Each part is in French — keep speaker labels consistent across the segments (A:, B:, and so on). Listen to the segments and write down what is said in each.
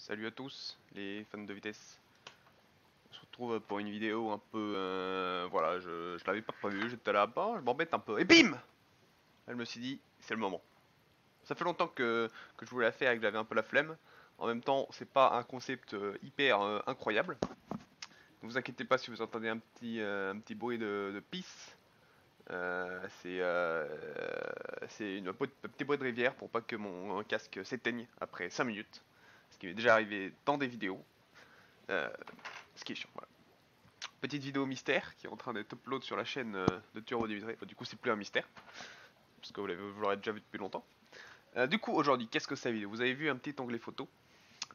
A: Salut à tous les fans de vitesse. On se retrouve pour une vidéo un peu... voilà, je l'avais pas prévu, j'étais là-bas, je m'embête un peu. Et bim! Je me suis dit, c'est le moment. Ça fait longtemps que je voulais la faire et que j'avais un peu la flemme. En même temps, c'est pas un concept hyper incroyable. Ne vous inquiétez pas si vous entendez un petit bruit de pisse. C'est un petit bruit de rivière pour pas que mon casque s'éteigne après 5 minutes. Ce qui m'est déjà arrivé dans des vidéos. Euh, ce qui est chiant, voilà. Petite vidéo mystère qui est en train d'être upload sur la chaîne de Turbo Dimitri. Du coup, c'est plus un mystère, parce que vous l'aurez déjà vu depuis longtemps. Du coup, aujourd'hui, qu'est-ce que c'est la vidéo? Vous avez vu un petit onglet photo.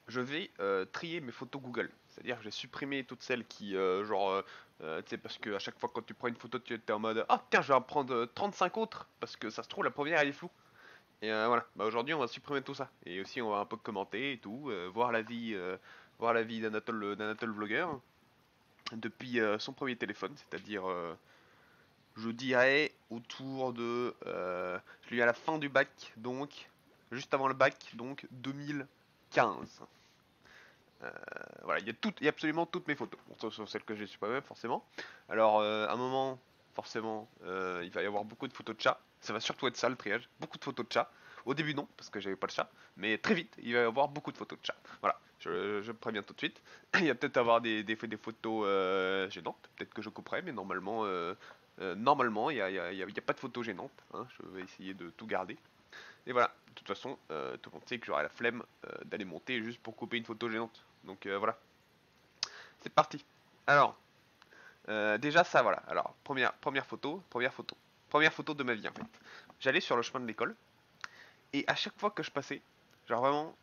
A: Je vais trier mes photos Google. C'est-à-dire que j'ai supprimé toutes celles qui, tu sais, parce que à chaque fois quand tu prends une photo, tu es en mode ah tiens, je vais en prendre 35 autres, parce que ça se trouve, la première elle est floue. Et voilà, bah, aujourd'hui, on va supprimer tout ça. Et aussi, on va un peu commenter et tout, voir la vie d'Anatole Vlogger depuis son premier téléphone, c'est-à-dire, je dirais, autour de... je l'ai eu à la fin du bac, donc, juste avant le bac, donc 2015. Voilà, il y a absolument toutes mes photos, bon, sauf celles que j'ai supprimées, forcément. Alors, à un moment, forcément, il va y avoir beaucoup de photos de chats. Ça va surtout être ça, le triage. Beaucoup de photos de chats. Au début, non, parce que j'avais pas de chat. Mais très vite, il va y avoir beaucoup de photos de chats. Voilà, je préviens tout de suite. Il va peut-être avoir des photos gênantes. Peut-être que je couperai, mais normalement, il y a pas de photos gênantes. Hein. Je vais essayer de tout garder. Et voilà, de toute façon, tout le monde sait que j'aurai la flemme d'aller monter juste pour couper une photo gênante. Donc voilà, c'est parti. Alors, déjà ça, voilà. Alors, première photo de ma vie en fait. J'allais sur le chemin de l'école et à chaque fois que je passais, genre vraiment,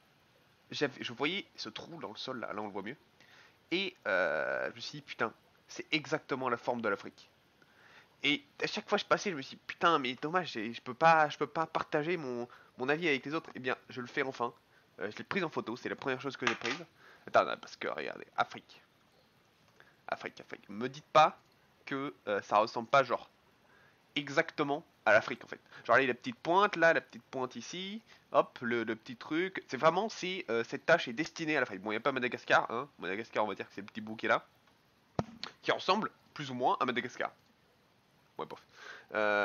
A: je voyais ce trou dans le sol là, on le voit mieux. Et je me suis dit putain, c'est exactement la forme de l'Afrique. Et à chaque fois que je passais, je me suis dit putain, mais dommage, je peux pas partager mon avis avec les autres. Eh bien, je le fais enfin. Je l'ai prise en photo, c'est la première chose que j'ai prise. Attends, parce que regardez, Afrique. Afrique. Me dites pas que ça ressemble pas genre exactement à l'Afrique en fait. Genre là, la petite pointe là, la petite pointe ici, hop, le petit truc. C'est vraiment si cette tâche est destinée à l'Afrique. Bon, il n'y a pas Madagascar, hein. Madagascar, on va dire que c'est le petit bouquet là, qui ressemble plus ou moins à Madagascar. Ouais, bof.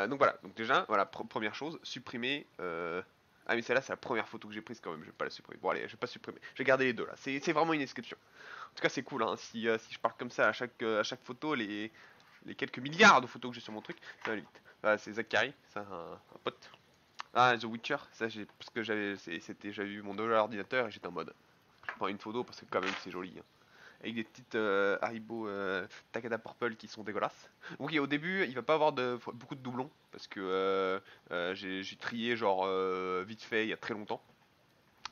A: Donc voilà, donc déjà, voilà, première chose, supprimer. Ah mais celle-là, c'est la première photo que j'ai prise quand même, je vais pas la supprimer. Bon allez, je vais pas supprimer. Je vais garder les deux là, c'est vraiment une inscription. En tout cas, c'est cool, hein. Si je parle comme ça à chaque photo, les quelques milliards de photos que j'ai sur mon truc, ça va aller vite. Voilà, c'est Zachary, c'est un pote. Ah, The Witcher, ça parce que j'avais eu mon nouvel ordinateur et j'étais en mode, je prends une photo parce que quand même c'est joli, hein. Avec des petites Haribo Takada Purple qui sont dégueulasses. Donc au début, il va pas avoir beaucoup de doublons parce que j'ai trié genre vite fait il y a très longtemps.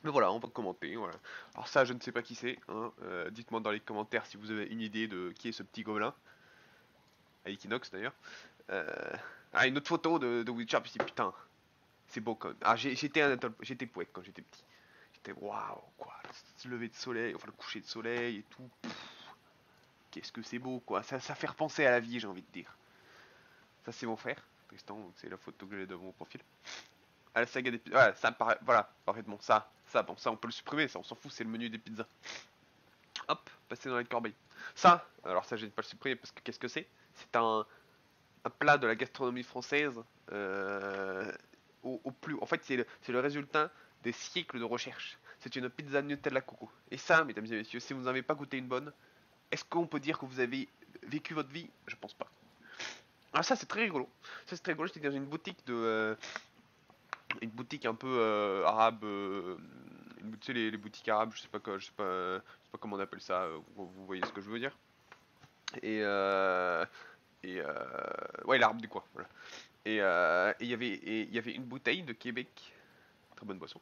A: Mais voilà, on va commenter. Voilà. Alors ça, je ne sais pas qui c'est. Hein. Dites-moi dans les commentaires si vous avez une idée de qui est ce petit gobelin. À Equinox d'ailleurs. Euh, Ah, une autre photo de Witcher. Puis putain, c'est beau quand même. Ah, j'étais poète quand j'étais petit. J'étais waouh, quoi. Le lever de soleil, enfin le coucher de soleil et tout. Qu'est-ce que c'est beau, quoi. Ça fait repenser à la vie, j'ai envie de dire. Ça, c'est mon frère, Tristan. C'est la photo que j'ai de mon profil. À la saga des pizzas. Voilà, ça paraît. Voilà, parfaitement. Bon, ça, on peut le supprimer, ça, on s'en fout, c'est le menu des pizzas. Hop, passer dans la corbeille. Ça, alors ça, je vais pas le supprimer parce que qu'est-ce que c'est? C'est un plat de la gastronomie française. Au plus. En fait, c'est le résultat des siècles de recherche. C'est une pizza Nutella Coco. Et ça, mesdames et messieurs, si vous n'avez pas goûté une bonne, est-ce qu'on peut dire que vous avez vécu votre vie? Je pense pas. Ah ça c'est très rigolo. Ça c'est très rigolo. J'étais dans une boutique une boutique un peu arabe. Tu sais les boutiques arabes. Je sais pas quoi. Je sais pas comment on appelle ça. Vous voyez ce que je veux dire. Et et ouais l'arabe du coin. Voilà. Et il y avait une bouteille de Québec, très bonne boisson,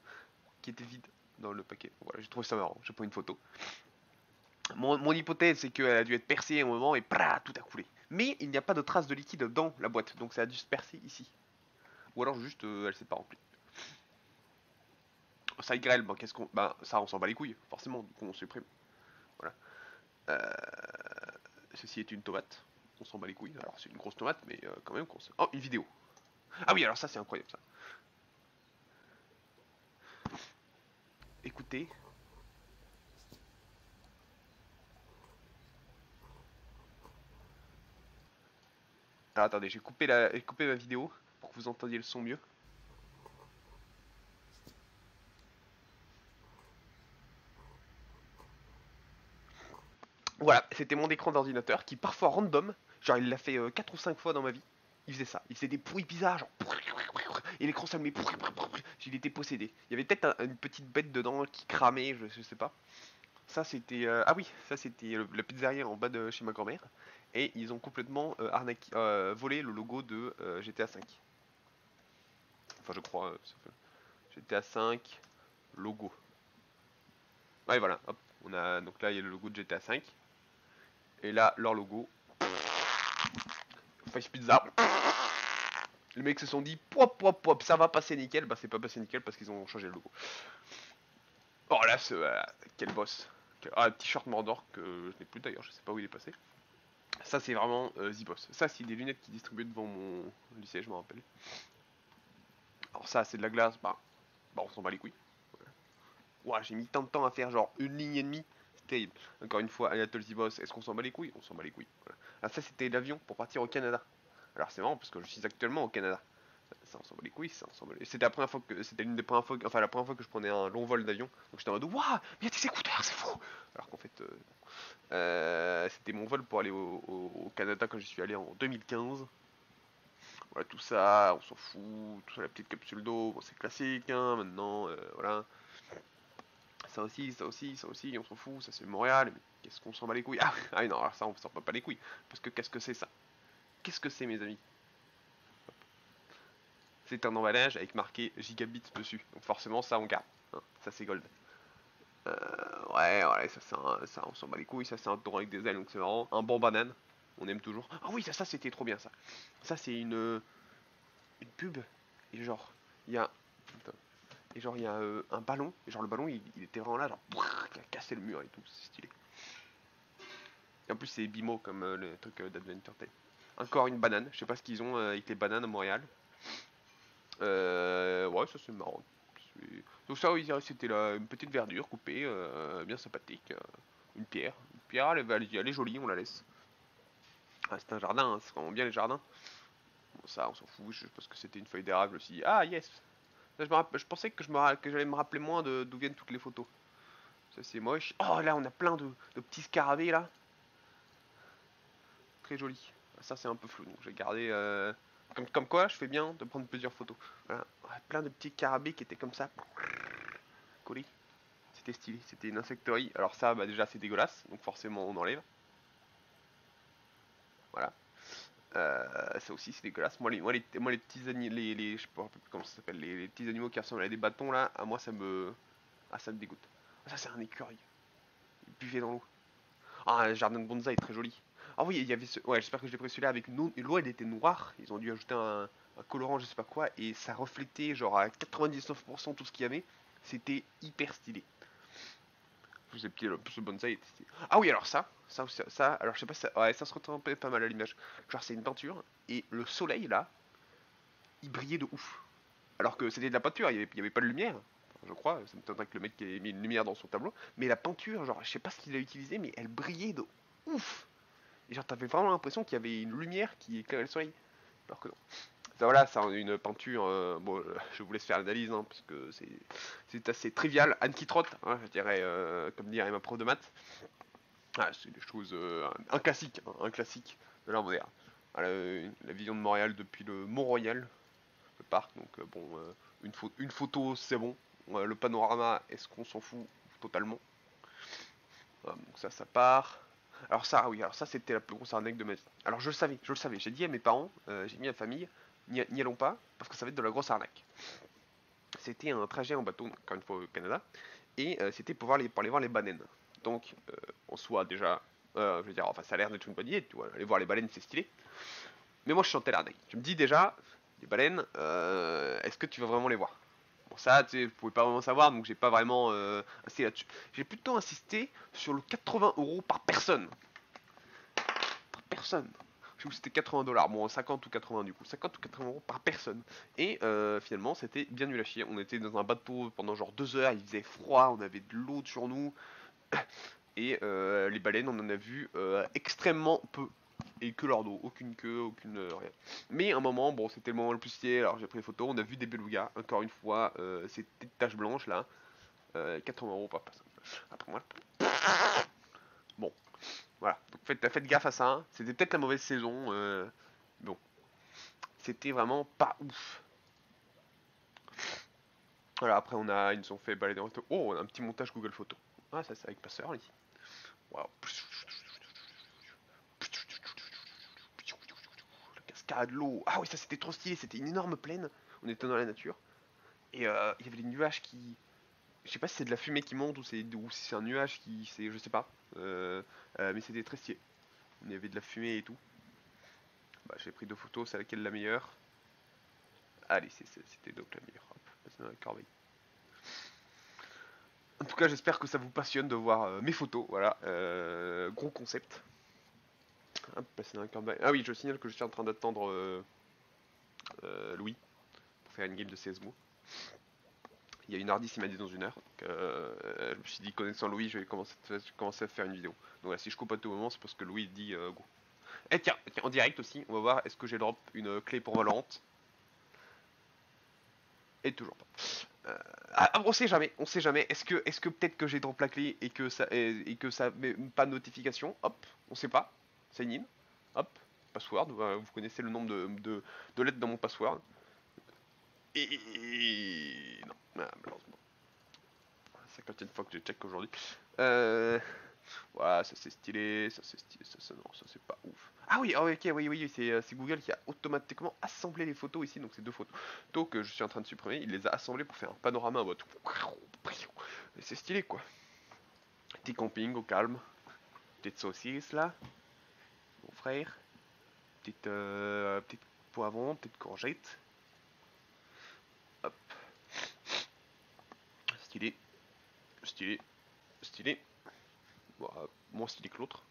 A: qui était vide dans le paquet. Voilà, j'ai trouvé ça marrant. J'ai pris une photo. Mon hypothèse, c'est qu'elle a dû être percée à un moment et tout a coulé. Mais il n'y a pas de trace de liquide dans la boîte, donc ça a dû se percer ici. Ou alors juste, elle s'est pas remplie. Ça grêle, ben, qu'est-ce qu'on. Ben, ça, on s'en bat les couilles, forcément, donc on supprime. Voilà. Euh, Ceci est une tomate. On s'en bat les couilles. Alors, c'est une grosse tomate, mais quand même qu'on se. Oh, une vidéo. Ah oui, alors ça, c'est incroyable, ça. Écoutez. Alors attendez, j'ai coupé ma vidéo pour que vous entendiez le son mieux. Voilà, c'était mon écran d'ordinateur qui parfois random, genre il l'a fait 4 ou 5 fois dans ma vie. Il faisait ça, il faisait des bruits bizarres, genre et l'écran s'allumait. Il était possédé. Il y avait peut-être une petite bête dedans qui cramait, je sais pas. Ça c'était ah oui, ça c'était la pizzeria en bas de chez ma grand-mère et ils ont complètement volé le logo de GTA 5. Enfin je crois GTA 5 logo. Ouais voilà, hop, on a donc là il y a le logo de GTA 5 et là leur logo Face Pizza. Les mecs se sont dit pop pop pop ça va passer nickel, bah c'est pas passé nickel parce qu'ils ont changé le logo. Oh là quel boss. Ah un t-shirt Mordor que je n'ai plus d'ailleurs, je sais pas où il est passé. Ça c'est vraiment The Boss. Ça c'est des lunettes qui distribuaient devant mon lycée, je me rappelle. Alors ça c'est de la glace, bah on s'en bat les couilles. Ouah, j'ai mis tant de temps à faire genre une ligne et demie. C'est terrible. Encore une fois, Anatole The Boss, est-ce qu'on s'en bat les couilles? On s'en bat les couilles. Voilà. Ah ça c'était l'avion pour partir au Canada. Alors c'est marrant parce que je suis actuellement au Canada. Ça on s'en bat les couilles, ça on s'en bat les... C'était la première fois que c'était l'une des premières fois enfin la première fois que je prenais un long vol d'avion. Donc j'étais en mode waouh, mais il y a des écouteurs, c'est fou. Alors qu'en fait c'était mon vol pour aller au Canada quand j'y suis allé en 2015. Voilà, tout ça, on s'en fout, tout ça, la petite capsule d'eau, bon, c'est classique, hein, maintenant, voilà. Ça aussi, ça aussi, ça aussi, on s'en fout, ça c'est Montréal, mais qu'est-ce qu'on s'en bat les couilles? Ah non, alors ça on s'en bat pas les couilles, parce que qu'est-ce que c'est ça? Qu'est-ce que c'est mes amis? C'est un emballage avec marqué gigabits dessus, donc forcément ça on garde, hein, ça c'est gold. Euh, ouais, ça on s'en bat les couilles, ça c'est un tour avec des ailes, donc c'est marrant. Un bon banane, on aime toujours. Ah oui, ça c'était trop bien ça. Ça c'est une pub, et genre, il y a... Et genre, il y a un ballon, et genre le ballon il était vraiment là, genre, il a cassé le mur et tout, c'est stylé. Et en plus, c'est Bimo comme le truc d'Adventure Time. Encore une banane, je sais pas ce qu'ils ont avec les bananes à Montréal. Ouais, ça c'est marrant. Donc, ça, oui, c'était là, une petite verdure coupée, bien sympathique. Une pierre, elle est jolie, on la laisse. Ah, c'est un jardin, hein, c'est vraiment bien les jardins. Bon, ça, on s'en fout, parce que c'était une feuille d'érable aussi. Ah, yes! Là, je pensais que que j'allais me rappeler moins d'où viennent toutes les photos. Ça c'est moche. Oh là on a plein de petits scarabées là. Très joli. Ça c'est un peu flou donc je vais garder comme quoi je fais bien de prendre plusieurs photos. Voilà. Ouais, plein de petits scarabées qui étaient comme ça. Collés. C'était stylé. C'était une insecterie. Alors ça bah déjà c'est dégueulasse donc forcément on enlève. Voilà. Ça aussi c'est dégueulasse. Moi les petits animaux, je sais pas comment ça s'appelle, les petits animaux qui ressemblent à des bâtons là, à moi ça me dégoûte. Ah, ça c'est un écureuil. Il buvait dans l'eau. Ah, le jardin de bonsaï est très joli. Ah oui, il y avait ce... Ouais, j'espère que j'ai pris celui-là avec une eau. L'eau, elle était noire. Ils ont dû ajouter un colorant, je sais pas quoi. Et ça reflétait, genre, à 99% tout ce qu'il y avait. C'était hyper stylé. Je vous ai pied, ce bonsaï était stylé. Ah oui, alors alors je sais pas, ouais, ça se retrouve pas mal à l'image. Genre, c'est une peinture. Et le soleil, là, il brillait de ouf. Alors que c'était de la peinture, il y avait pas de lumière. Enfin, je crois, ça me m'étonnerait que le mec ait mis une lumière dans son tableau. Mais la peinture, genre, je sais pas ce qu'il a utilisé, mais elle brillait de ouf. Et genre, t'avais vraiment l'impression qu'il y avait une lumière qui éclairait le soleil. Alors que non. Ça, voilà, c'est une peinture. Bon, je vous laisse faire l'analyse, hein, parce que c'est assez trivial. Anne qui trotte, hein, je dirais, comme dirait ma prof de maths. Ah, c'est des choses. Un classique, hein, un classique de l'art moderne. Voilà, la vision de Montréal depuis le Mont-Royal, le parc. Donc, bon, une photo, c'est bon. Le panorama, est-ce qu'on s'en fout totalement? Donc, ça part. Alors ça, oui, alors ça c'était la plus grosse arnaque de ma vie. Alors je le savais, j'ai dit à mes parents, j'ai mis à la famille, n'y allons pas, parce que ça va être de la grosse arnaque. C'était un trajet en bateau, encore une fois au Canada, et c'était pour aller voir les baleines. Donc, en soi déjà, je veux dire, enfin ça a l'air d'être une bonne idée, tu vois, aller voir les baleines c'est stylé. Mais moi je sentais l'arnaque. Je me dis déjà, les baleines, est-ce que tu vas vraiment les voir? Bon ça, tu sais, vous pouvez pas vraiment savoir, donc j'ai pas vraiment insisté là-dessus. J'ai plutôt insisté sur le 80 € par personne. Par personne. Je sais que c'était 80 $. Bon, 50 ou 80 du coup. 50 ou 80 € par personne. Et finalement, c'était bien nul à chier. On était dans un bateau pendant genre 2 heures, il faisait froid, on avait de l'eau sur nous. Et les baleines, on en a vu extrêmement peu. Et que leur dos, aucune queue, aucune rien. Mais à un moment, bon, c'était le moment le plus stylé, alors j'ai pris des photos, on a vu des belugas, encore une fois, ces taches blanches là, 80 € par personne. Après moi, bon, voilà, donc faites gaffe à ça, c'était peut-être la mauvaise saison, bon, c'était vraiment pas ouf. Voilà, après ils nous ont fait balader en photo. Oh, on a un petit montage Google Photos. Ah, ça c'est avec Passeur ici. Waouh. La cascade, l'eau. Ah oui, ça c'était trop stylé, c'était une énorme plaine. On était dans la nature. Et il y avait des nuages qui. Je sais pas si c'est de la fumée qui monte ou si c'est un nuage qui. Je sais pas. Mais c'était très stylé. Il y avait de la fumée et tout. Bah, j'ai pris 2 photos, c'est laquelle la meilleure? Allez, c'était donc la meilleure. Hop, c'est dans la corbeille. En tout cas, j'espère que ça vous passionne de voir mes photos. Voilà, gros concept. Hop, passer dans la corbeille. Ah oui, je signale que je suis en train d'attendre Louis pour faire une game de CSGO. Il y a une hardis, il m'a dit dans 1 heure. Donc, je me suis dit, connaissant Louis, je vais commencer à faire une vidéo. Donc là, si je coupe à tout moment, c'est parce que Louis dit go. Et tiens, en direct aussi, on va voir, est-ce que j'ai drop une clé pour Valorant? Et toujours pas. On sait jamais, on sait jamais. Est-ce que peut-être que j'ai drop la clé et que ça met pas de notification? Hop, on sait pas. Sign in. Hop, password. Vous connaissez le nombre de lettres dans mon password. Et non, malheureusement. 50e fois que je check aujourd'hui. Voilà, ça c'est stylé, non, ça c'est pas ouf. Ah oui, oh, ok, oui, c'est Google qui a automatiquement assemblé les photos ici, donc c'est 2 photos que je suis en train de supprimer, il les a assemblées pour faire un panorama en mode. Et c'est stylé quoi. Petit camping au calme, petite saucisse là, mon frère, petite poivron, petite courgette, hop, stylé, stylé, stylé, bon, moins stylé que l'autre.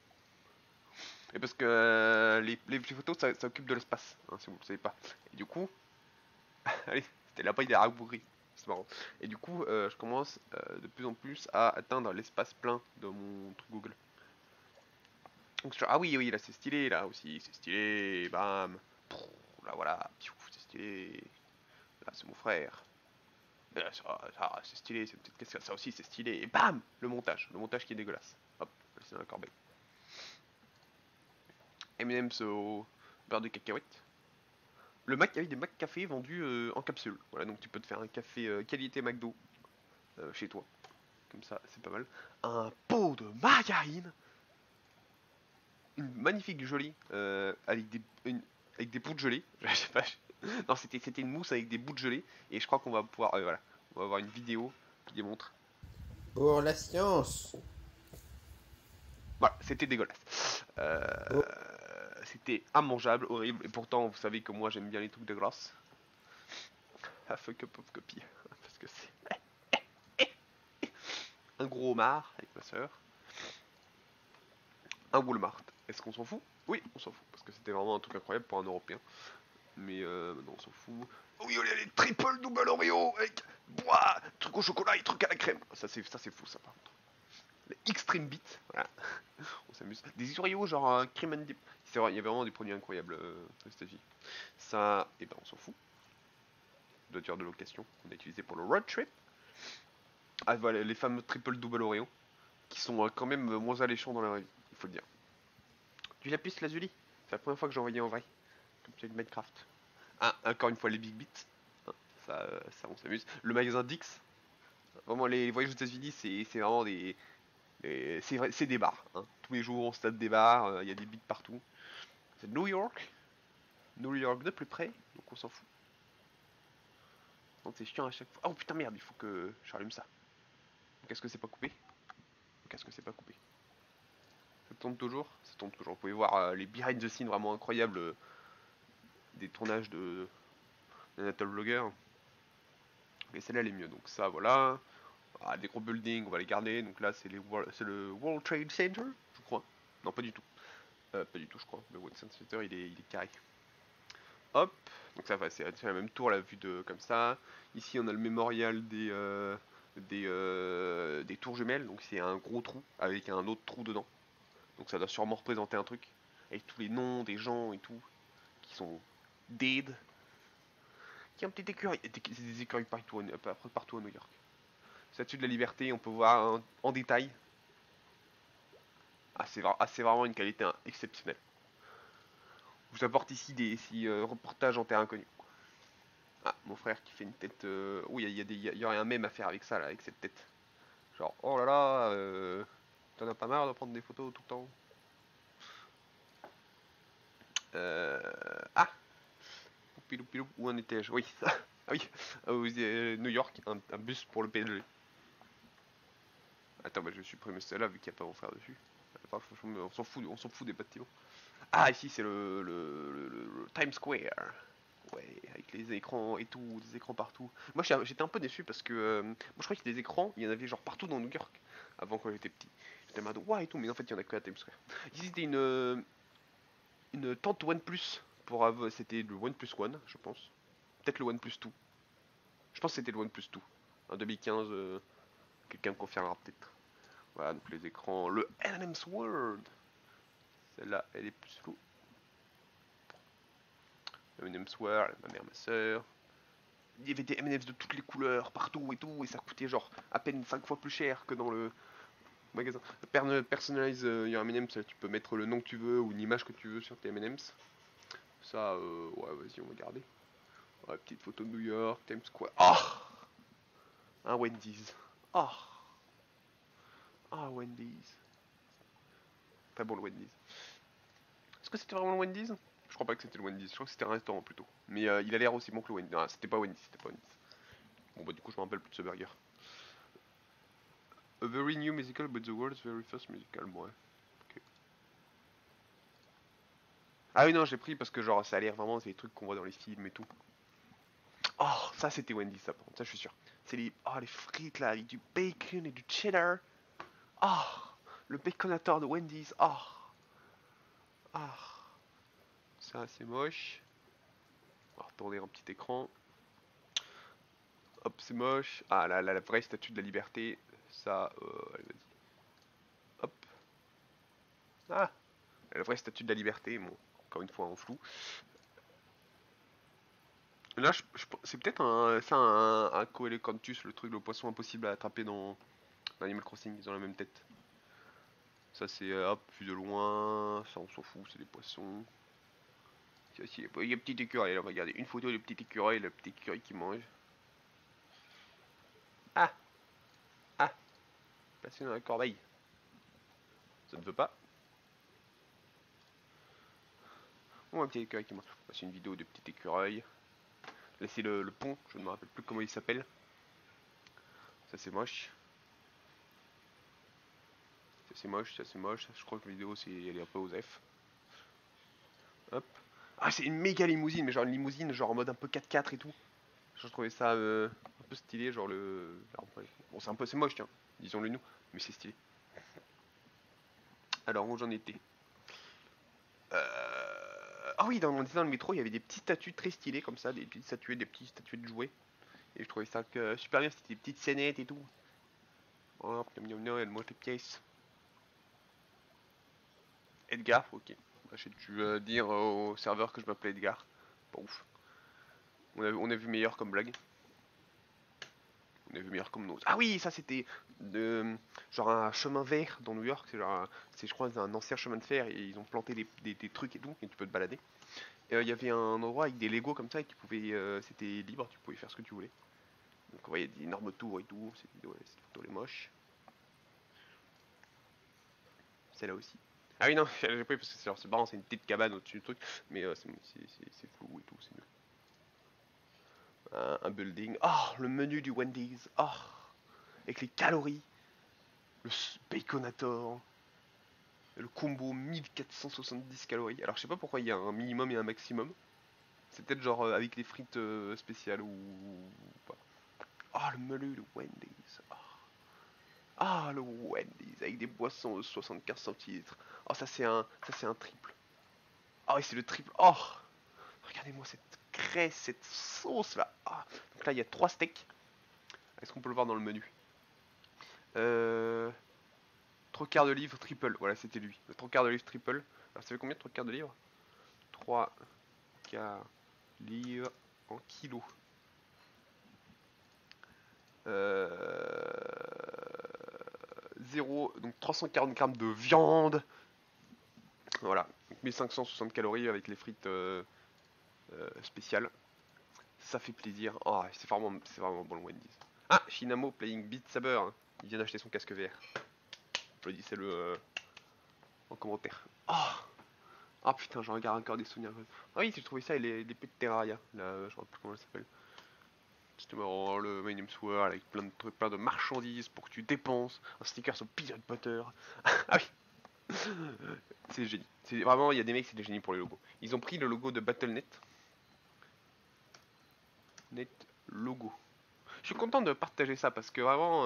A: Et parce que les photos ça occupe de l'espace, hein, si vous le savez pas. Et du coup, allez, c'était la paille des ragourris. C'est marrant. Et du coup, je commence de plus en plus à atteindre l'espace plein de mon truc Google. Donc, ah oui, là c'est stylé, là aussi, c'est stylé, bam. Là voilà, c'est stylé. Là c'est mon frère. Et là, ça, c'est stylé, c'est une petite question, ça aussi c'est stylé. Et bam, le montage qui est dégueulasse. Hop, c'est dans la corbeille. M&M's au beurre de cacahuète. Le Mac, il y avait des Mac Café vendus en capsule. Voilà, donc tu peux te faire un café qualité McDo chez toi. Comme ça, c'est pas mal. Un pot de margarine. Une magnifique gelée avec des bouts de gelée. Je sais pas. Non, c'était une mousse avec des bouts de gelée. Et je crois qu'on va pouvoir. Voilà. On va avoir une vidéo qui démontre.
B: Pour la science.
A: Voilà, c'était dégueulasse.
B: Oh.
A: C'était immangeable, horrible. Et pourtant, vous savez que moi j'aime bien les trucs de glace. Ah, fuck up of copy. Parce que c'est un gros homard avec ma soeur. Un Walmart. Est-ce qu'on s'en fout? Oui, on s'en fout. Parce que c'était vraiment un truc incroyable pour un Européen. Mais maintenant on s'en fout. Oui, les triple double Oreo avec bois, truc au chocolat et truc à la crème. Ça c'est fou ça par contre. Les extreme bits, voilà. On s'amuse. Des Oreos genre cream and dip. C'est vrai, il y a vraiment des produits incroyables aux États-Unis. Ça, et ben on s'en fout. Voiture de location qu'on a utilisé pour le road trip. Ah voilà, les fameux triple double Oreo qui sont quand même moins alléchants dans la vraie vie, il faut le dire. Du lapis lazuli, c'est la première fois que j'en voyais en vrai, comme celui de Minecraft. Ah, encore une fois les Big Beats, hein, ça on s'amuse. Le magasin Dix, vraiment les voyages aux États-Unis, c'est vraiment c'est des bars. Hein. Tous les jours on se tape des bars, il y a des beats partout. C'est New York de plus près, donc on s'en fout. Donc c'est chiant à chaque fois. Oh putain merde, il faut que je rallume ça. Qu'est-ce que c'est pas coupé? Qu'est-ce que c'est pas coupé? Ça tourne toujours? Ça tourne toujours. Vous pouvez voir les behind the scenes vraiment incroyables des tournages de Natal Vlogger. Et celle-là elle est mieux. Donc ça voilà. Ah, des gros buildings, on va les garder. Donc là c'est le World Trade Center, je crois. Non pas du tout. Pas du tout je crois. Le World Trade Center il est carré. Hop. Donc ça va, c'est la même tour la vue de comme ça. Ici on a le mémorial des tours jumelles. Donc c'est un gros trou avec un autre trou dedans. Donc ça doit sûrement représenter un truc. avec tous les noms des gens et tout, qui sont dead. Qui a un petit écureuil, des écureuils partout à New York. Statue de la Liberté, on peut voir en détail. Ah, c'est vraiment une qualité exceptionnelle. Je vous apporte ici des reportages en terre inconnue. Ah, mon frère qui fait une tête. Oui, il y aurait un mème à faire avec ça, là, avec cette tête. Genre, oh là là, t'en as pas marre de prendre des photos tout le temps. Euh, ah, Poupilou, où en étais-je? Oui, ah oui, New York, un bus pour le PSG. Attends, bah, je vais supprimer celle-là vu qu'il n'y a pas mon frère dessus. On s'en fout des bâtiments. Ah, ici c'est le Times Square. Ouais, avec les écrans et tout, des écrans partout. Moi j'étais un peu déçu parce que moi je croyais que des écrans, il y en avait genre partout dans New York avant quand j'étais petit. J'étais en mode ouais et tout, mais en fait il y en a que à Times Square. Ici c'était une tente OnePlus c'était le OnePlus One, je pense. Peut-être le OnePlus 2. Je pense que c'était le OnePlus 2. En 2015, quelqu'un me confirmera peut-être. Voilà, donc les écrans. Le M&M's World. Celle-là, elle est plus floue. M&M's World, ma mère, ma soeur. Il y avait des M&M's de toutes les couleurs, partout et tout, et ça coûtait genre à peine 5 fois plus cher que dans le magasin. Personalize your M&M's, tu peux mettre le nom que tu veux ou une image que tu veux sur tes M&M's. Ça, ouais, vas-y, on va garder. Ouais, petite photo de New York, Times Square. Ah, un Wendy's. Ah, Wendy's. Très bon le Wendy's. Est-ce que c'était vraiment le Wendy's? Je crois pas que c'était le Wendy's, je crois que c'était un restaurant plutôt. Mais il a l'air aussi bon que le Wendy's. Non, c'était pas Wendy's, c'était pas Wendy's. Bon bah du coup je me rappelle plus de ce burger. A very new musical but the world's very first musical, ouais. Ok. Ah oui non j'ai pris parce que genre ça a l'air vraiment c'est les trucs qu'on voit dans les films et tout. Oh ça c'était Wendy's ça par contre, ça je suis sûr. C'est les frites là avec du bacon et du cheddar. Ah le baconator de Wendy's. Ah ça c'est moche. On va retourner en petit écran. Hop, c'est moche. Ah, la vraie statue de la liberté. Ça, allez, vas-y. Hop. Ah, la vraie statue de la liberté. Bon, encore une fois en flou. Là, c'est peut-être un Coelacanthus, le truc, le poisson impossible à attraper dans Animal Crossing. Ils ont la même tête. Ça, c'est hop, vu de loin. Ça, on s'en fout, c'est des poissons. Il y a un petit écureuil là, regardez. Une photo de petit écureuil, le petit écureuil qui mange. Ah, ah, passé dans la corbeille. Ça ne veut pas. Oh, un petit écureuil qui mange. C'est une vidéo de petit écureuil. Là, c'est le pont, je ne me rappelle plus comment il s'appelle. Ça, c'est moche. Ça, c'est moche, ça, c'est moche. Je crois que la vidéo, elle est un peu aux F. Hop. Ah, c'est une méga limousine, mais genre une limousine, genre en mode un peu 4x4 et tout. Je trouvais ça un peu stylé, genre le. Bon, c'est moche, tiens, disons-le nous, mais c'est stylé. Alors, où j'en étais Ah oui, dans le métro, il y avait des petites statues très stylées comme ça, des petites statuettes de jouets. Et je trouvais ça super bien, c'était des petites scénettes et tout. Hop, elle mange les pièces. Edgar, ok. J'ai dû dire au serveur que je m'appelais Edgar. Pas ouf. On a vu meilleur comme blague. On a vu meilleur comme nose. Ah oui, ça c'était genre un chemin vert dans New York. C'est je crois un ancien chemin de fer et ils ont planté des trucs et tout et tu peux te balader. Et il y avait un endroit avec des Lego comme ça et c'était libre, tu pouvais faire ce que tu voulais. Donc on voyait des énormes tours et tout. Cette photo elle est moche. Celle-là aussi. Ah oui non, j'ai pris parce que c'est marrant, c'est une petite cabane au-dessus du truc, mais c'est flou et tout, c'est mieux. Un building. Oh, le menu du Wendy's. Oh, avec les calories. Le baconator. Le combo 1470 calories. Alors je sais pas pourquoi il y a un minimum et un maximum. C'est peut-être genre avec les frites spéciales ou pas. Oh, le menu de Wendy's. Le Wendy's avec des boissons de 75 centilitres. Oh, ça c'est un triple. Ah oui, c'est le triple. Oh, regardez-moi cette graisse, cette sauce là. Donc là, il y a 3 steaks. Est-ce qu'on peut le voir dans le menu? 3 Trocard de livres triple. Voilà, c'était lui. Le trocard de livres triple. Alors, ça fait combien de trocard de livres? 3 quarts livres en kilos. 0, donc 340 grammes de viande. Voilà, donc 1560 calories avec les frites spéciales. Ça fait plaisir. Oh, c'est vraiment bon le Wendy's. Ah, Shinamo playing Beat Saber. Il vient d'acheter son casque VR. Applaudissez-le en commentaire. Oh putain, j'en regarde encore des souvenirs. Ah oui, j'ai trouvé ça et l'épée de Terraria. Là, je sais plus comment elle s'appelle. C'était marrant, le My Name's World avec plein de trucs, plein de marchandises pour que tu dépenses. Un sticker sur Peanut Butter. Ah oui, c'est génie. C'est vraiment, il y a des mecs, c'est des génies pour les logos. Ils ont pris le logo de Battle.net. Net logo. Je suis content de partager ça parce que vraiment,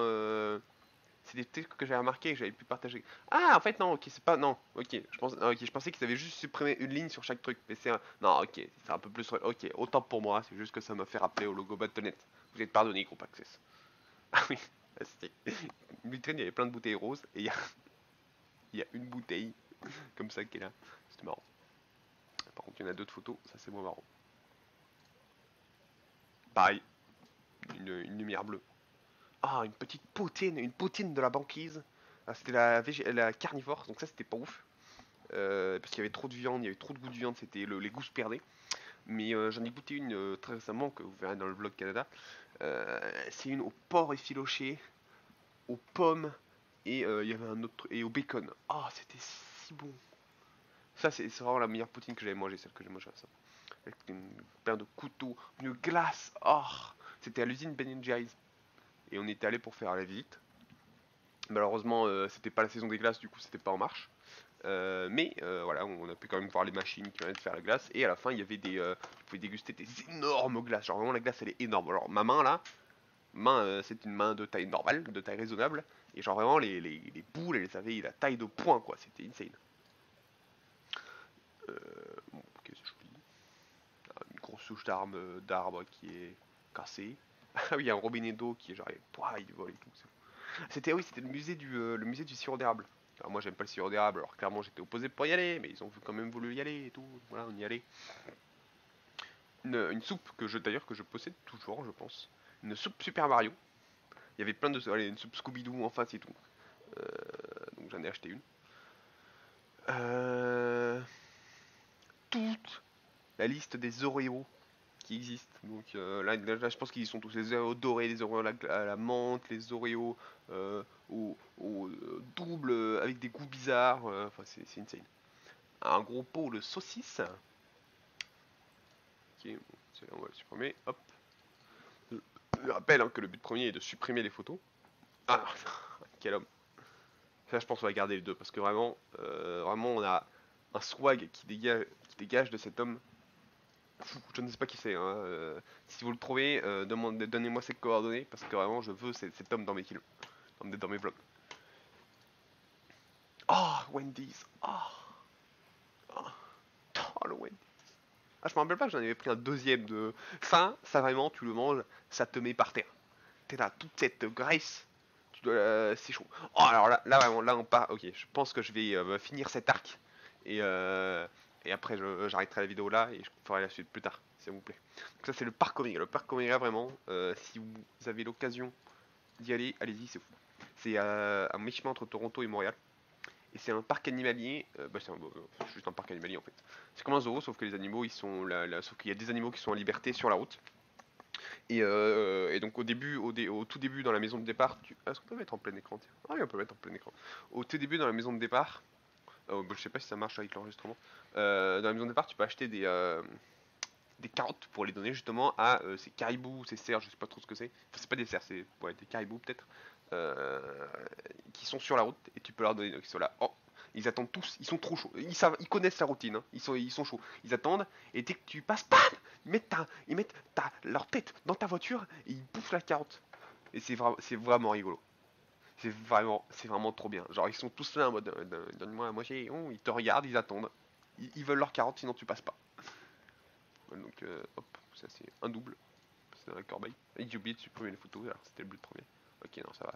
A: c'est des trucs que j'avais remarqué et que j'avais pu partager. Ah, en fait, non, ok, c'est pas. Non, ok, je pensais qu'ils avaient juste supprimé une ligne sur chaque truc. Mais c'est un. Non, ok, c'est un peu plus. Ok, autant pour moi, c'est juste que ça m'a fait rappeler au logo Battle.net. Vous êtes pardonné, Group Access. Ah oui, c'était. Une vitrine, il y avait plein de bouteilles roses et il y a une bouteille comme ça qui est là. C'était marrant. Par contre, il y en a d'autres photos, ça c'est moins marrant. Pareil, une lumière bleue. Ah, une poutine de la banquise. Ah, c'était la carnivore, donc ça c'était pas ouf. Parce qu'il y avait trop de viande, il y avait trop de goût de viande, les goûts se perdaient. Mais j'en ai goûté une très récemment, que vous verrez dans le vlog Canada. C'est une au porc effiloché, aux pommes, et il y avait un autre, et au bacon. Ah, c'était si bon. Ça, c'est vraiment la meilleure poutine que j'avais mangée, celle que j'ai mangée à ça. Avec plein de couteaux, une glace. Oh, c'était à l'usine Ben Jerry's. Et on était allé pour faire la visite. Malheureusement, c'était pas la saison des glaces, du coup, c'était pas en marche. Mais voilà, on a pu quand même voir les machines qui venaient de faire la glace. Et à la fin, il y avait vous pouvez déguster des énormes glaces. Genre vraiment, la glace, elle est énorme. Alors, ma main là, c'est une main de taille normale, de taille raisonnable. Et genre vraiment, les boules, elles avaient la taille de poing, quoi. C'était insane. Bon, ok, c'est joli. Une grosse souche d'arbre qui est cassée. Ah oui, il y a un robinet d'eau qui est genre, il vole et tout. C'était oui, c'était le musée du sirop d'érable. Alors moi j'aime pas le sirop d'érable, alors clairement j'étais opposé pour y aller, mais ils ont quand même voulu y aller et tout. Voilà, on y allait. Une soupe d'ailleurs que je possède toujours, je pense. Une soupe Super Mario. Il y avait plein de une soupe Scooby-Doo en face et tout. Euh, donc j'en ai acheté une. Euh, toute la liste des Oreos qui existent. Donc là, je pense qu'ils sont tous les Oreos dorés, les Oreos à la menthe, les Oreos au double avec des goûts bizarres. Enfin, c'est insane. Un gros pot de saucisses. Ok, bon, on va le supprimer. Hop. Je rappelle que le but premier est de supprimer les photos. Ah, quel homme. Ça, je pense qu'on va garder les deux parce que vraiment, on a un swag qui dégage de cet homme. Je ne sais pas qui c'est. Hein. Si vous le trouvez, donnez-moi ses coordonnées parce que vraiment, je veux cet homme dans mes kilos, dans mes vlogs. Oh, Wendy's. Oh, le Wendy's. Ah, je me rappelle pas que j'en avais pris un deuxième de. Ça vraiment, tu le manges, ça te met par terre. T'es là, toute cette graisse. C'est chaud. Oh, alors là, vraiment, là, on part. Ok, je pense que je vais finir cet arc. Et, euh, et après, j'arrêterai la vidéo là et je ferai la suite plus tard, s'il vous plaît. Donc, ça, c'est le parc Omega. Le parc Omega, vraiment, si vous avez l'occasion d'y aller, allez-y, c'est fou. C'est à mi-chemin entre Toronto et Montréal. Et c'est un parc animalier. C'est juste un parc animalier en fait. C'est comme un zoo, sauf que les animaux, ils sont sauf qu'il y a des animaux qui sont en liberté sur la route. Et donc au tout début dans la maison de départ, est-ce qu'on peut mettre en plein écran? Tiens. Ah oui, on peut mettre en plein écran. Au tout début dans la maison de départ, je sais pas si ça marche avec l'enregistrement. Dans la maison de départ, tu peux acheter des carottes pour les donner justement à ces caribous, ces cerfs, je sais pas trop ce que c'est. Enfin, c'est pas des cerfs, c'est des caribous peut-être, euh, qui sont sur la route et tu peux leur donner. Donc ils sont là. Oh, ils attendent tous, ils sont trop chauds. Ils connaissent la routine, hein. Ils sont chauds. Ils attendent et dès que tu passes, bam, ils mettent leur tête dans ta voiture et ils bouffent la carotte. Et c'est vraiment rigolo. C'est vraiment trop bien. Genre ils sont tous là en mode donne-moi à manger. Oh, ils te regardent, ils attendent. Ils veulent leur carotte sinon tu passes pas. Donc hop, ça c'est un double. C'est dans la corbeille. Et j'ai oublié de supprimer les photos, alors c'était le but premier. Ok, non, ça va.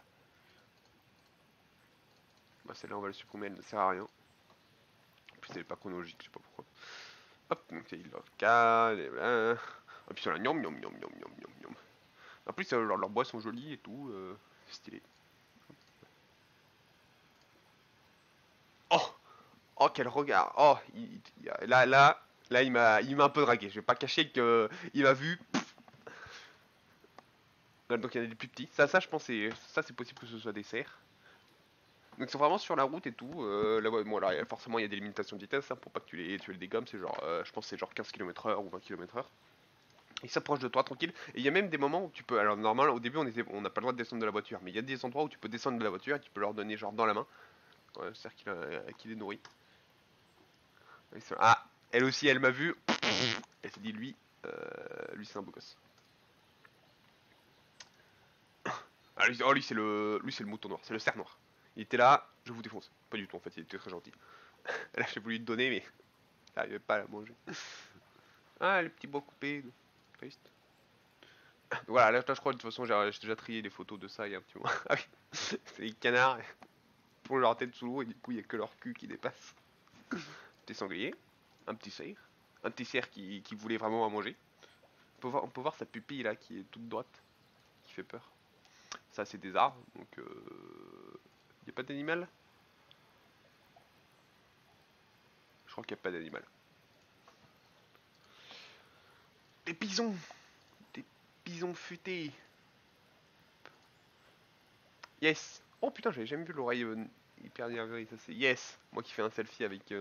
A: Bah, celle-là, on va la supprimer, elle ne sert à rien. En plus, elle est pas chronologique, je sais pas pourquoi. Hop, donc il leur cas, et voilà. Et puis sur la gnom gnom gnom gnom gnom gnom gnom. En plus, leurs bois sont jolis et tout, c'est stylé. Oh, oh quel regard. Oh, là, il m'a un peu dragué. Je vais pas cacher que il m'a vu. Là, donc il y en a des plus petits. Je pense, ça, c'est possible que ce soit des cerfs. Donc ils sont vraiment sur la route et tout. Là, ouais, bon, alors, forcément, il y a des limitations de vitesse hein, pour pas que tu les dégommes. C'est genre, je pense, que c'est genre 15 km/h ou 20 km/h. Ils s'approchent de toi tranquille. Et il y a même des moments où tu peux. Alors, normal, au début, on n'a pas le droit de descendre de la voiture. Mais il y a des endroits où tu peux descendre de la voiture et tu peux leur donner, genre, dans la main. Ouais, c'est-à-dire qu'il est nourri. Ah, elle aussi, elle m'a vu. Elle s'est dit, lui, c'est un beau gosse. Ah, lui, c'est le mouton noir, c'est le cerf noir. Il était là, je vous défonce. Pas du tout, en fait, il était très gentil. Là, j'ai voulu lui donner, mais j'arrivais pas à la manger. Ah, les petits bois coupés. Triste. Donc voilà, là, je crois, de toute façon, j'ai déjà trié les photos de ça il y a un petit moment. Ah oui, c'est les canards pour leur tête sous l'eau et du coup, il y a que leur cul qui dépasse. Petit sanglier, un petit cerf, qui voulait vraiment à manger. On peut voir sa pupille là qui est toute droite, qui fait peur. Ça, c'est des arbres, donc il n'y a pas d'animal. Je crois qu'il n'y a pas d'animal. Des bisons, des bisons futés. Yes. Oh putain, j'avais jamais vu l'oreille hyper nerveuse. Ça c'est yes. Moi qui fais un selfie avec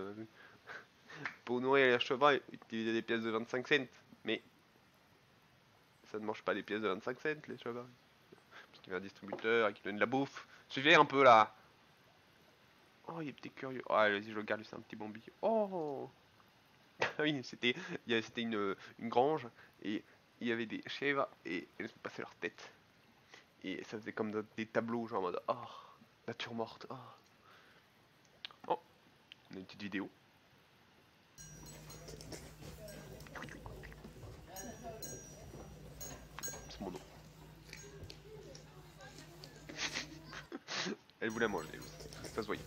A: pour nourrir les chevaux, utiliser des pièces de 25 cents. Mais ça ne mange pas des pièces de 25 cents les chevaux. Parce qu'il y a un distributeur et qui donne de la bouffe. Suivez un peu là. Oh, il est petit curieux. Oh, allez, je le garde, c'est un petit bambi. Oh. Oui, c'était une grange et il y avait des chèvres et elles se passaient leur tête. Et ça faisait comme des tableaux, genre en mode oh, nature morte. Oh. Oh, on a une petite vidéo. C'est mon nom. Elle voulait manger, elle aussi. Ça se voyait.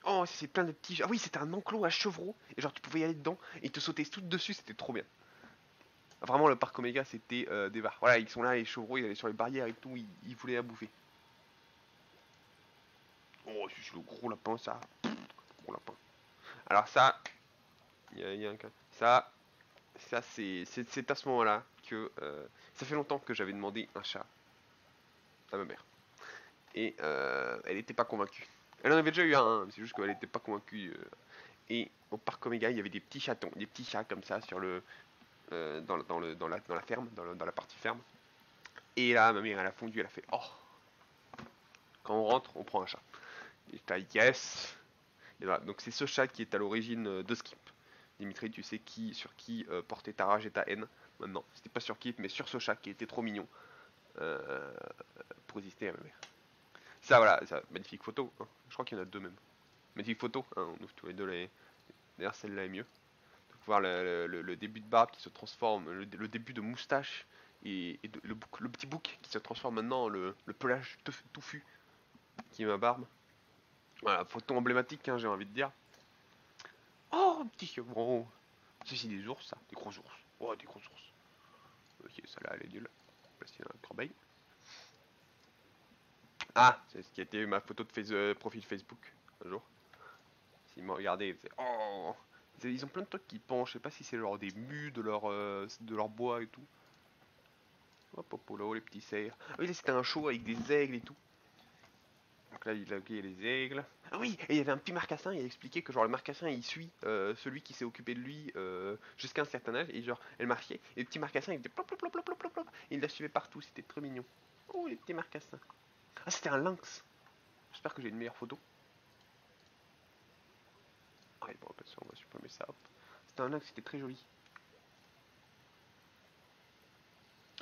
A: Oh, c'est plein de petits. Ah oui, c'était un enclos à chevreaux. Et genre, tu pouvais y aller dedans et te sauter tout dessus, c'était trop bien. Vraiment, le parc Omega, c'était des bars. Voilà, ils sont là, les chevreaux, ils allaient sur les barrières et tout, ils voulaient à bouffer. Oh, c'est le gros lapin, ça. Gros lapin. Alors, ça, il y a un cas. Ça c'est à ce moment-là que. Ça fait longtemps que j'avais demandé un chat à ma mère. Et elle n'était pas convaincue. Elle en avait déjà eu un, hein, c'est juste qu'elle n'était pas convaincue. Et au parc Omega, il y avait des petits chatons, des petits chats comme ça sur dans la ferme, dans la partie ferme. Et là, ma mère, elle a fondu, elle a fait oh, quand on rentre, on prend un chat. Et j'étais là, yes. Et voilà, donc c'est ce chat qui est à l'origine de Skip. Dimitri, tu sais sur qui porter ta rage et ta haine maintenant. C'était pas sur Skip, mais sur ce chat qui était trop mignon euh, pour résister à ma mère. Ça, voilà, ça, magnifique photo. Hein. Je crois qu'il y en a deux même. Magnifique photo. Hein, on ouvre tous les deux les. D'ailleurs, celle-là est mieux. Donc, voir le début de barbe qui se transforme, le début de moustache et le petit bouc qui se transforme maintenant en le pelage touffu qui est ma barbe. Voilà, photo emblématique, hein, j'ai envie de dire. Oh, un petit chevron. Ça, c'est des ours, ça. Des gros ours. Oh, des gros ours. Ok, ça là, elle est nulle. Parce qu'il y a un corbeil. Ah, c'est ce qui a été ma photo de profil Facebook un jour. S'ils m'ont regardé, ils faisaient oh. Ils ont plein de trucs qui penchent. Je sais pas si c'est genre des mus de leur bois et tout. Hop, hop, là, les petits cerfs. Ah oui, là c'était un show avec des aigles et tout. Donc là, il a les aigles. Ah oui, et il y avait un petit marcassin, il a expliqué que genre le marcassin il suit celui qui s'est occupé de lui jusqu'à un certain âge, et genre elle marchait, et le petit marcassin il était plop plop plop plop plop plop, et il la suivait partout, c'était très mignon. Oh les petits marcassins. Ah c'était un lynx. J'espère que j'ai une meilleure photo. Ah bon, on va supprimer ça, hop. C'était un lynx, c'était très joli.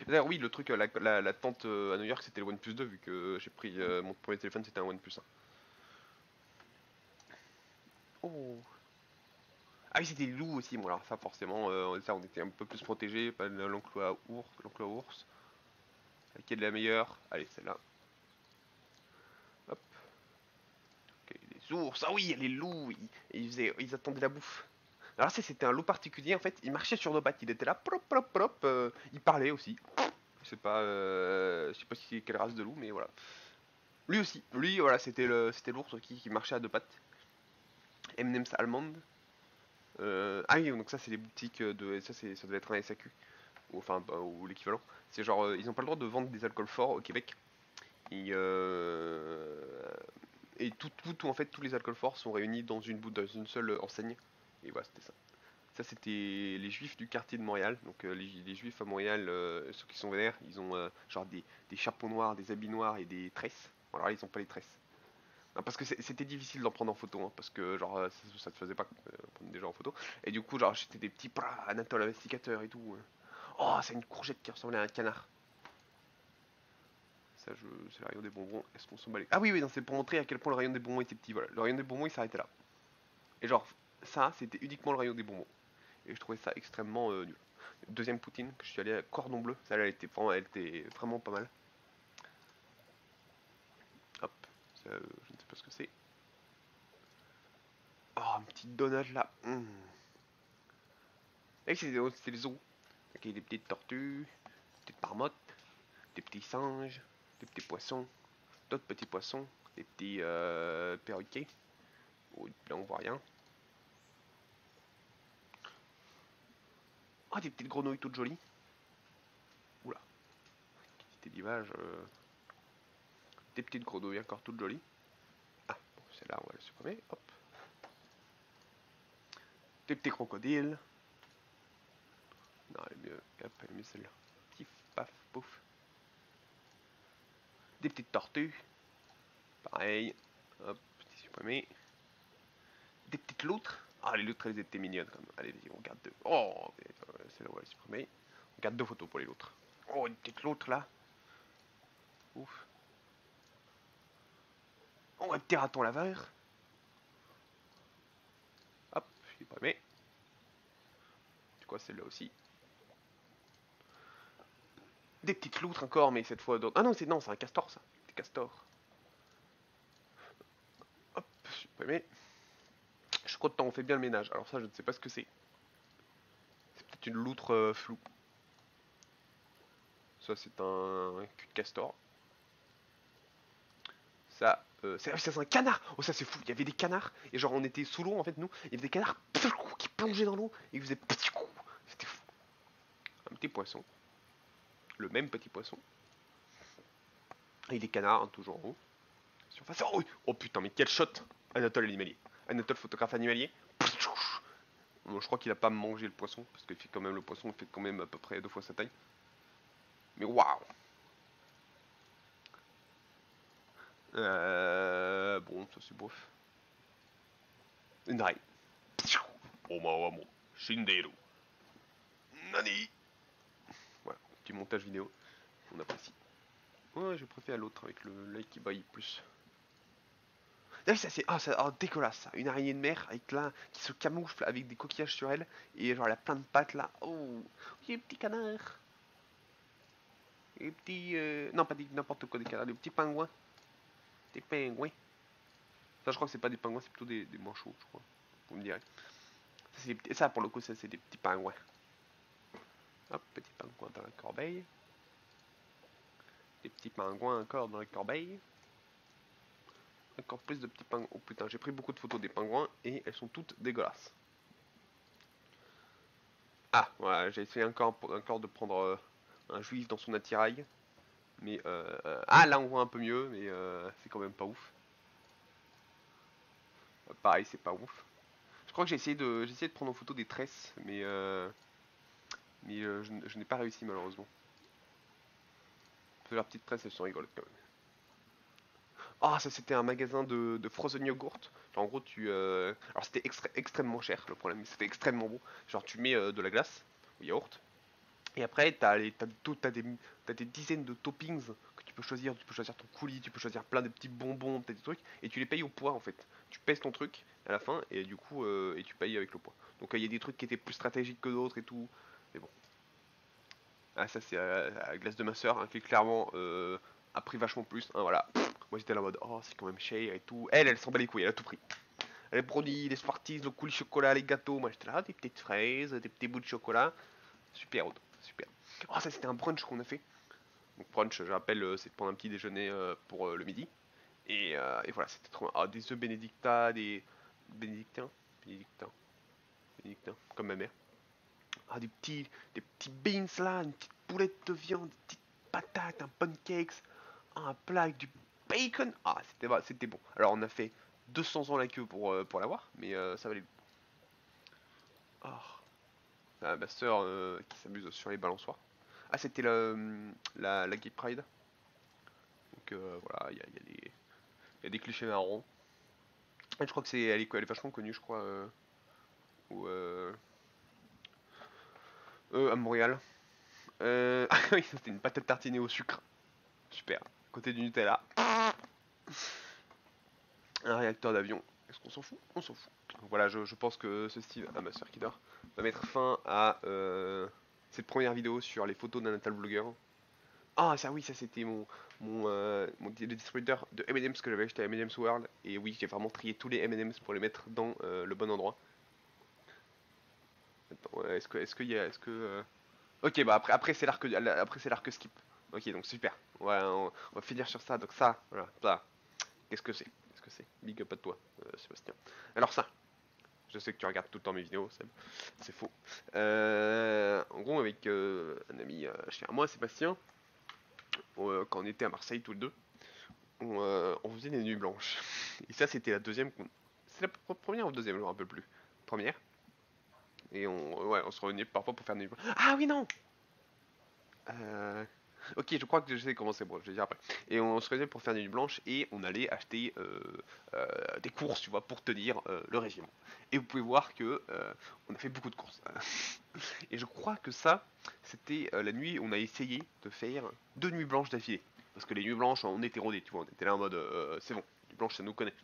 A: D'ailleurs oui, le truc, la tente à New York c'était le OnePlus 2 vu que j'ai pris mon premier téléphone c'était un OnePlus 1. Oh. Ah oui, c'était les loups aussi. Bon, alors ça, forcément, ça, on était un peu plus protégés. Pas l'enclos à ours. Laquelle est la meilleure? Allez, celle-là. Hop. Ok, il est ours, ah oui, les loups, ils attendaient la bouffe. Alors ça c'était un loup particulier en fait, il marchait sur deux pattes, il était là, plop plop plop, il parlait aussi. Je sais pas si quelle race de loup, mais voilà. Lui aussi, lui voilà, c'était l'ours qui marchait à deux pattes. M&M's allemande. Ah oui, donc ça c'est les boutiques de, ça devait être un SAQ, ou enfin ou l'équivalent. C'est genre ils ont pas le droit de vendre des alcools forts au Québec. Et tout en fait tous les alcools forts sont réunis dans une seule enseigne. Et voilà, c'était ça. Ça, c'était les juifs du quartier de Montréal. Donc, les juifs à Montréal, ceux qui sont vénères, ils ont genre des chapeaux noirs, des habits noirs et des tresses. Alors là, ils ont pas les tresses. Non, parce que c'était difficile d'en prendre en photo, hein, parce que genre ça te faisait pas prendre des gens en photo. Et du coup, genre, j'étais des petits Anatole investigateur et tout. Oh, c'est une courgette qui ressemblait à un canard. Ça, c'est le rayon des bonbons. Est-ce qu'on s'en bat Ah oui, oui, non, c'est pour montrer à quel point le rayon des bonbons était petit. Voilà, le rayon des bonbons, il s'arrêtait là. Et genre, ça, c'était uniquement le rayon des bonbons. Et je trouvais ça extrêmement nul. Deuxième poutine que je suis allé à Cordon Bleu, ça elle était vraiment pas mal. Hop, ça, je ne sais pas ce que c'est. Oh, un petit donut là. Et c'est les zoos. Ok, des petites tortues, des petites marmottes, des petits singes, des petits poissons, d'autres petits poissons, des petits perroquets. Oh, là on voit rien. Ah, des petites grenouilles toutes jolies. Oula, petit élevage. Des petites grenouilles encore toutes jolies. Ah, bon, celle-là on va la supprimer. Hop. Des petits crocodiles. Non, elle est mieux. Hop, elle est mieux celle-là. Pif, paf, pouf. Des petites tortues. Pareil. Hop, petit supprimé. Des petites loutres. Ah, les loutres, elles étaient mignonnes quand même. Allez, vas-y, on regarde deux. Oh, celle-là, on va la supprimer. On garde deux photos pour les loutres. Oh, une petite loutre là. Ouf. Oh, un petit raton laveur. Hop, supprimé. C'est quoi celle-là aussi? Des petites loutres encore, mais cette fois d'autres. Ah non, c'est un castor ça. Des castors. Hop, supprimé. Je suis content, on fait bien le ménage. Alors ça, je ne sais pas ce que c'est. C'est peut-être une loutre floue. Ça, c'est un cul de castor. Ça, c'est un canard. Oh, ça, c'est fou. Il y avait des canards. Et genre, on était sous l'eau, en fait, nous. Il y avait des canards qui plongeaient dans l'eau. Et ils faisaient... C'était fou. Un petit poisson. Le même petit poisson. Et des canards, hein, toujours en haut. Surface. Oh, oui. Oh putain, mais quel shot. Anatole animalier. Anatole photographe animalier. Bon, je crois qu'il a pas mangé le poisson. Parce que quand même, le poisson fait quand même à peu près 2 fois sa taille. Mais waouh. Bon, ça c'est bof. Une raille. Omawamo, Shinderu. Nani. Voilà, petit montage vidéo. On apprécie. Ouais, je préfère l'autre avec l'œil qui baille plus. Ah, ça c'est dégueulasse ça. Une araignée de mer avec là qui se camoufle avec des coquillages sur elle et genre elle a plein de pattes là. Oh, il y a des petits canards. Des petits non pas n'importe quoi des canards, des petits pingouins. Des pingouins. Ça je crois que c'est pas des pingouins, c'est plutôt des manchots, je crois. Vous me direz. Ça pour le coup ça c'est des petits pingouins. Hop, petit pingouin dans la corbeille. Des petits pingouins encore dans la corbeille. Encore plus de petits pingouins. Oh putain, j'ai pris beaucoup de photos des pingouins et elles sont toutes dégueulasses. Ah, voilà, j'ai essayé encore de prendre un juif dans son attirail. Mais ah, là on voit un peu mieux, mais c'est quand même pas ouf. Pareil, c'est pas ouf. Je crois que j'ai essayé de prendre en photo des tresses, mais je n'ai pas réussi malheureusement. Leurs petites tresses, elles sont rigolotes quand même. Ah, ça c'était un magasin de frozen yogurt. Genre, en gros, alors c'était extrêmement cher le problème, mais c'était extrêmement bon. Genre, tu mets de la glace au yaourt. Et après, t'as des dizaines de toppings que tu peux choisir. Tu peux choisir ton coulis, tu peux choisir plein de petits bonbons, peut-être des trucs. Et tu les payes au poids en fait. Tu pèses ton truc à la fin et du coup, et tu payes avec le poids. Donc il y a des trucs qui étaient plus stratégiques que d'autres et tout. Mais bon. Ah, ça c'est la glace de ma soeur, hein, qui clairement a pris vachement plus. Hein, voilà. Moi j'étais là en mode, oh c'est quand même cher et tout. Elle s'en bat les couilles, elle a tout pris. Les produits, les Smarties, le coulis chocolat, les gâteaux. Moi j'étais là, des petites fraises, des petits bouts de chocolat. Super, Aude, super. Oh, ça c'était un brunch qu'on a fait. Donc brunch, je rappelle, c'est prendre un petit déjeuner pour le midi. Et voilà, c'était trop bien. Ah, des œufs bénédictins, des bénédictins, bénédictins, bénédictins, comme ma mère. Ah, des petits beans là, une petite boulette de viande, des petites patates, un pancakes, un plat avec du bacon. Ah, c'était bon. Alors on a fait 200 ans la queue pour l'avoir, mais ça valait le coup. Ah, ah, ma soeur qui s'amuse sur les balançoires. Ah, c'était la Gay Pride. Donc voilà, il y a des clichés marrons. Je crois que elle est vachement connue, je crois, ou, à Montréal. Ah oui, c'était une patate tartinée au sucre. Super. Côté du Nutella. Un réacteur d'avion. Est-ce qu'on s'en fout? On s'en fout. Donc voilà, je pense que ce Steve, ah ma soeur qui dort, va mettre fin à cette première vidéo sur les photos d'un natal vlogger. Ah ça oui, ça c'était le distributeur de M&M's que j'avais acheté à M&M's World. Et oui, j'ai vraiment trié tous les M&M's pour les mettre dans le bon endroit. Attends, Ok, bah après c'est l'arc skip. Ok, donc super. On va finir sur ça. Donc ça, voilà, ça. Qu'est-ce que c'est? Qu'est-ce que c'est? Big up à toi, Sébastien. Alors ça, je sais que tu regardes tout le temps mes vidéos, Seb. C'est faux. En gros, avec un ami cher à moi, Sébastien, quand on était à Marseille tous les deux, on faisait des nuits blanches. Et ça, c'était la deuxième. C'est la première ou deuxième, je me rappelle plus. Première. Et on se réunissait parfois pour faire des nuits blanches. Ah oui, non! Euh, Ok, je crois que je sais comment c'est. Bon, je vais dire après. Et on se réunissait pour faire des nuits blanches et on allait acheter des courses, tu vois, pour tenir le régime. Et vous pouvez voir que on a fait beaucoup de courses. Et je crois que ça, c'était la nuit où on a essayé de faire 2 nuits blanches d'affilée. Parce que les nuits blanches, on était rodés, tu vois, on était là en mode c'est bon, les nuits blanches ça nous connaît.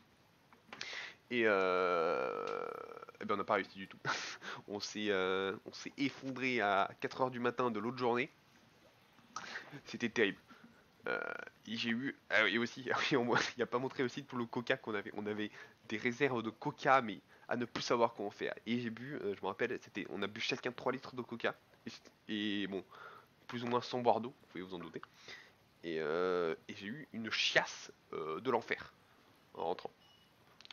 A: Et ben on n'a pas réussi du tout. On s'est effondré à 4 heures du matin de l'autre journée. C'était terrible. Euh, et j'ai eu. Ah oui, aussi, ah oui, il a pas montré aussi tout le coca qu'on avait. On avait des réserves de coca, mais à ne plus savoir comment faire. Et j'ai bu, je me rappelle, on a bu chacun 3 litres de coca. Et bon, plus ou moins sans boire d'eau, vous pouvez vous en douter. Et j'ai eu une chiasse de l'enfer en rentrant.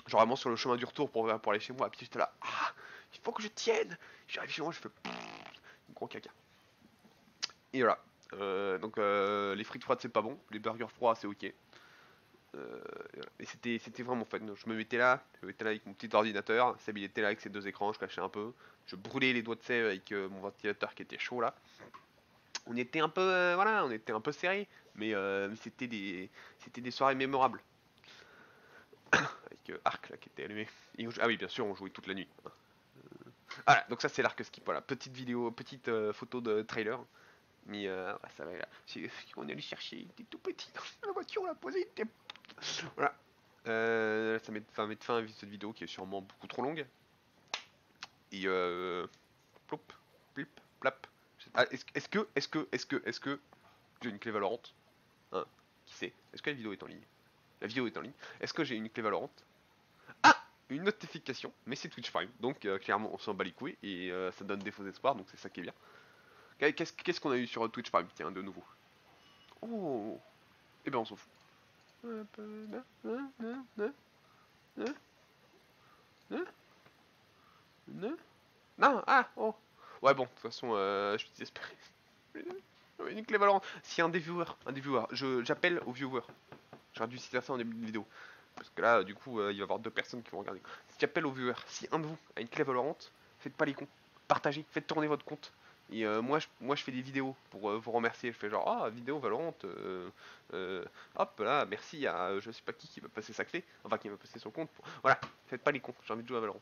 A: Genre vraiment sur le chemin du retour pour aller chez moi. Puis j'étais là, ah, il faut que je tienne. J'arrive chez moi, je fais gros caca. Et voilà. Donc les frites froides c'est pas bon, les burgers froids c'est ok. Et c'était vraiment fun. Je me mettais là avec mon petit ordinateur. Seb il était là avec ses 2 écrans, je cachais un peu. Je brûlais les doigts de Seb avec mon ventilateur qui était chaud là. On était un peu, voilà, on était un peu serré, mais c'était des soirées mémorables. Avec Arc là qui était allumé. Ah oui, bien sûr, on jouait toute la nuit. Voilà, donc ça c'est l'arc skip. Voilà, petite vidéo, petite photo de trailer. Mais ça va là. On est allé chercher, il était tout petit dans la voiture, on l'a posé, il était. Voilà. Ça mettre fin à cette vidéo qui est sûrement beaucoup trop longue. Et plop, plip, plap. Ah, est-ce que j'ai une clé valorante? Hein, qui sait? Est-ce que la vidéo est en ligne? La vidéo est en ligne. Est-ce que j'ai une clé valorante? Ah, une notification, mais c'est Twitch Prime. Donc clairement on s'en bat les couilles et ça donne des faux espoirs, donc c'est ça qui est bien. Qu'est-ce qu'on a eu sur Twitch Prime, tiens, de nouveau? Oh, eh ben on s'en fout. Non, ah, oh. Ouais, bon, de toute façon, je suis désespéré. Une clé valorante. Si un des viewers, j'appelle aux viewers. J'aurais dû citer ça en début de vidéo. Parce que là, du coup, il va y avoir 2 personnes qui vont regarder. Si j'appelle aux viewers, si un de vous a une clé valorante, faites pas les cons. Partagez, faites tourner votre compte. Et moi, je fais des vidéos pour vous remercier. Je fais genre, ah, vidéo Valorant. Hop, là, merci à je sais pas qui va passer sa clé. Enfin, qui va passer son compte. Voilà, faites pas les cons. J'ai envie de jouer à Valorant.